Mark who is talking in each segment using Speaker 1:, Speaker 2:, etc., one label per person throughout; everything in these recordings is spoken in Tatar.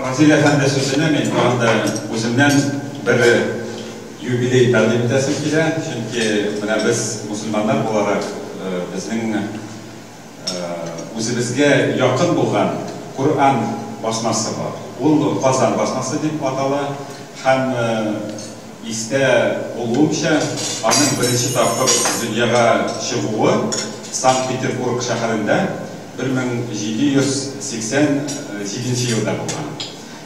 Speaker 1: Rasil Efendi sözüne men anda özümden bir юбилей тәкъдим итәсем килә, чөнки менә без мусульманнар буларак безнең үзебезгә якын булган Коръән басмасы бар. Ул Казан басмасы дип атала һәм истә булуымча аның беренче тапкыр дөньяга чыгуы Санкт-Петербург шәһәрендә 1787 елда булган.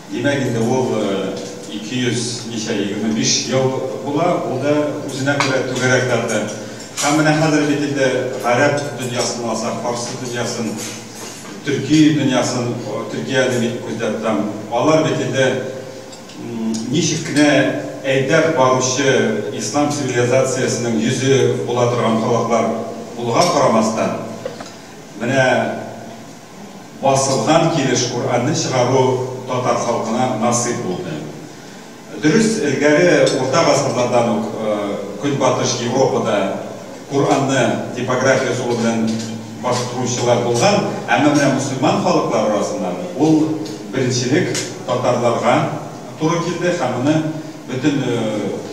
Speaker 1: Димәк, инде ул 225 ел була, ул да үзенә күрә түгәрәк тарды. Һәм менә хәзер бит инде гарәп дөньясын алсак, фарсы дөньясын, төрки дөньясын, Төркияне бит күздә тотам. Алар бит инде ничек кенә әйдәп баручы ислам цивилизациясының йөзе була торган халыклар булга карамастан, менә басылган килеш Коръәнне чыгару татар халкына насыйп булды. Дөрес, элгәре урта гасырлардан ук Көнбатыш Европада Коръәнне типография юлы белән бастыручылар булган, әмма менә мусульман халыклар арасында ул беренчелек татарларга туры килде һәм моны бөтен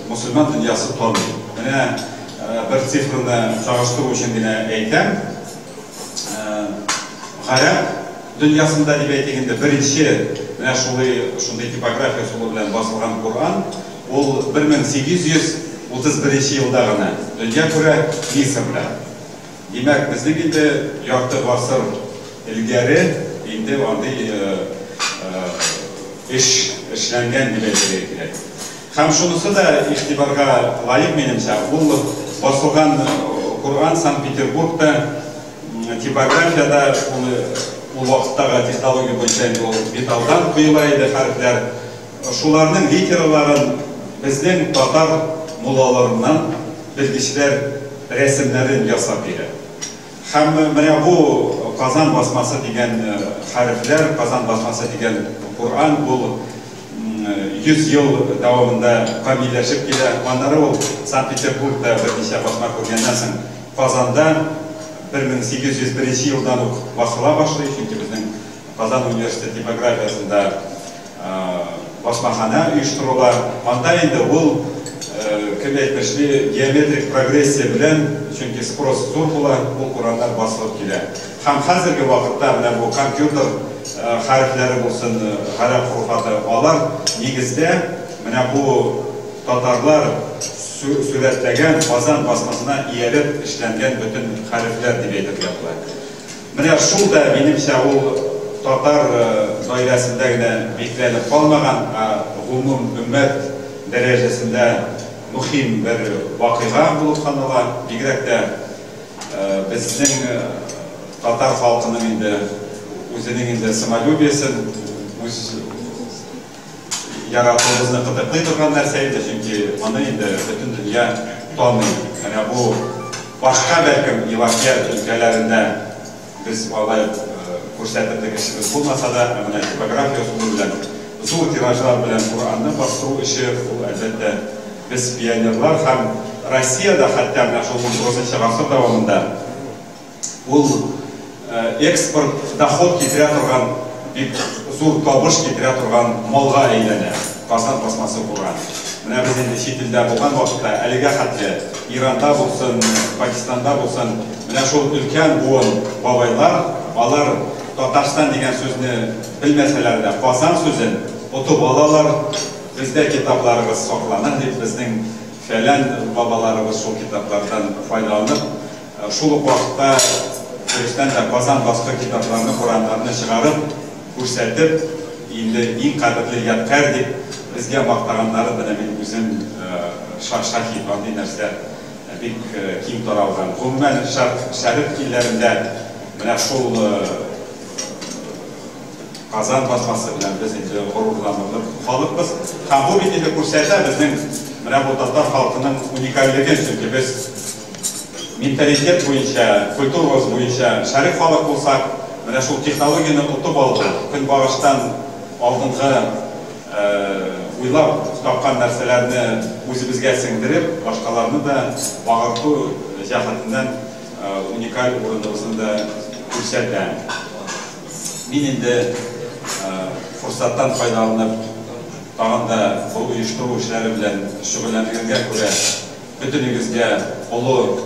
Speaker 1: мусульман дөньясы таный. Менә бер цифрны чагыштыру өчен генә әйтәм. Гарәп дөньясында дип әйтгәндә беренче менә шундый типография юлы белән басылган Коръән ул 1831 елда гына дөнья күрә Мисырда. Димәк, безнең инде ярты гасыр илгәре инде андый эшләнгән дип әйтергә кирәк. Һәм шунысы да игътибарга лаек минемчә, ул басылган Коръән Санкт-Петербургта типографияда ул вакыттагы технология буенча металлдан куела иде хәрефләр. Шуларның литераларын безнең татар муллаларыннан белгечләр рәсемнәрен ясап бирә. Һәм менә бу Казан басмасы дигән хәрефләр, Казан басмасы дигән Коръән бу 100 ел дәвамында камилләшеп килә. Аннары ул Санкт-Петербургта берничә басма күргәннән соң Казанда 1801 елдан ук басыла башлый, чөнки безнең Казан университеты типографиясында басмахана оештырыла. Анда инде ул кем әйтмешли геометрик прогрессия белән, чөнки спрос зур була, ул Коръәннар басылып килә. Һәм хәзерге вакытта менә бу компьютер хәрефләре булсын, гарәп хуруфаты, алар нигездә менә бу татарлар сүрәтләгән Казан басмасына иялеп эшләнгән бөтен хәрефләр дип әйтергә була. Менә шул да минемчә ул татар даирәсендә генә бикләнеп калмаган, гомум өммәт дәрәҗәсендә мөһим бер вакыйга булып санала. Бигрәк тә безнең татар халкының инде үзенең инде самолюбиясен, үз яратуыбызны кытыклый торган нәрсә иде, чөнки аны инде бөтен дөнья таный. Менә бу башка бәлкем Европа өлкәләрендә без алай күрсәтерлек эшебез булмаса да, менә типография юлы белән зур тиражлар белән Коръәнне бастыру эше ул әлбәттә без пионерлар һәм Россиядә хәтта менә шул 19 гасыр дәвамында ул экспорт доход китерә торган, бик зур табыш китерә торган малга әйләнә Казан басмасы Коръән. Менә без инде чит илдә булган вакытта, әлегә хәтле Иранда булсын, Пакистанда булсын, менә шул өлкән буын бабайлар, алар Татарстан дигән сүзне белмәсәләр дә, Казан сүзен отып алалар. Бездә китапларыбыз саклана дип, безнең фәлән бабаларыбыз шул китаплардан файдаланып, шул вакытта Türkistan da Казан баскы китапларны, Коръәннарны чыгарып, күрсәтеп, инде иң кадерле ядкар дип безгә мактаганнары белән мин үзем шаһит андый нәрсә бик киң таралган. Гомумән шәрык илләрендә менә шул Казан басмасы белән без инде горурланырлык халыкбыз. Һәм бу бит инде күрсәтә безнең менә бу татар халкының уникальлеген, чөнки без менталитет буенча, культурабыз буенча шәрик халык булсак, менә шул технологияны отып алды. Көнбагыштан алдынгы уйлап тапкан нәрсәләрне үзебезгә сеңдереп, башкаларны да багырту җәһәтеннән уникаль урыныбызны да күрсәтә. Мин инде fırsattan faydalanıp tağın da bu uyuşturucu işleri bilen şüghullanırga göre bütünügüzge ulu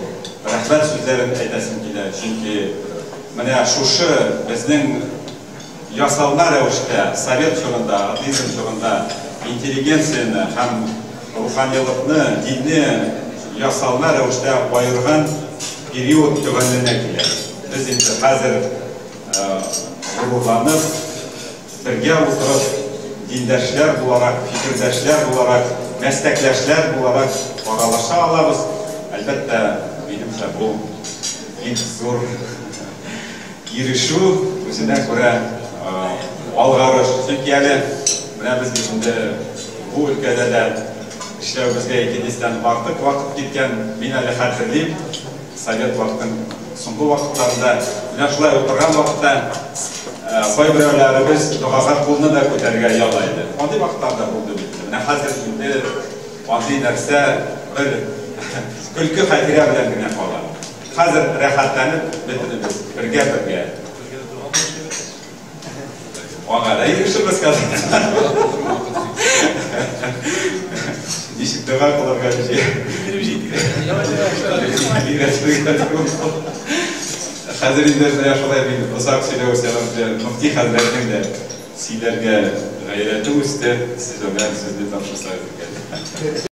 Speaker 1: rahmet sözlerini aytasım kile. Çünkü mana şuşu bizning yasalma rivişte, Sovet çağında, ateizm çağında intelligensiyani ham ruhaniyalikni, dinni yasalma rivişte ayırgan periyod tügenine kile. Biz endi hazır gururlanıp birge oturup dindaşlar olarak, fikirdaşlar olarak, meslektaşlar olarak aralaşa alabız. Elbette benimse bu en zor girişu özüne göre algarış. Çünkü yani biz şimdi bu ülkede de işlevimizge ikinizden baktık, vakit gitken ben hali hatırlayıp Sovet vaktin soңғы vaqtlarında şulay oturgan vaqtda birbirlerimiz duaga qo'lni da ko'targa yolaydi. Qanday vaqtlarda bo'ldi bitti. Mana hozir endi oddiy narsa bir kulki xotira bilangina qoladi. Hozir rohatlanib bitimiz birga. Og'ada yurishimiz kerak. Nishib dua qilarga Hazır indirde yaşadığı bir uzak süre olsalar, Mufti Hazretlerinin de sizlerge gayreti üstü, siz o ben sözde tanışırsanız.